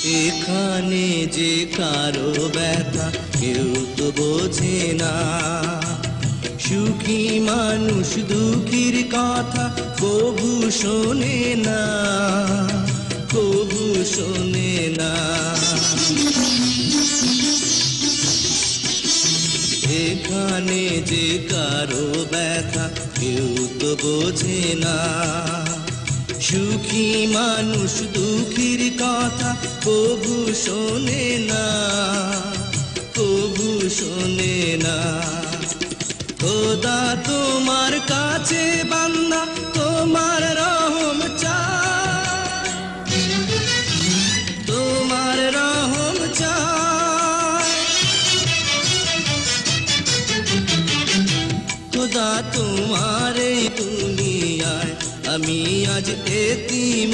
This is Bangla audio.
এখানে যে কারো ব্যথা কেউ তো বোঝে না, সুখী মানুষ দুঃখীর কথা কবু শোনে না, কবু শোনে না। এখানে যে কারো ব্যথা কেউ তো বোঝে না, সুখী মানুষ দুঃখীর কথা কবু শোনে না, কবু শোনে না। খোদা তোমার কাছে বান্দা তোমার রহম চায়, তোমার রহম চায়। খোদা তোমার এই দুনিয়ায় আমি আজ এতিম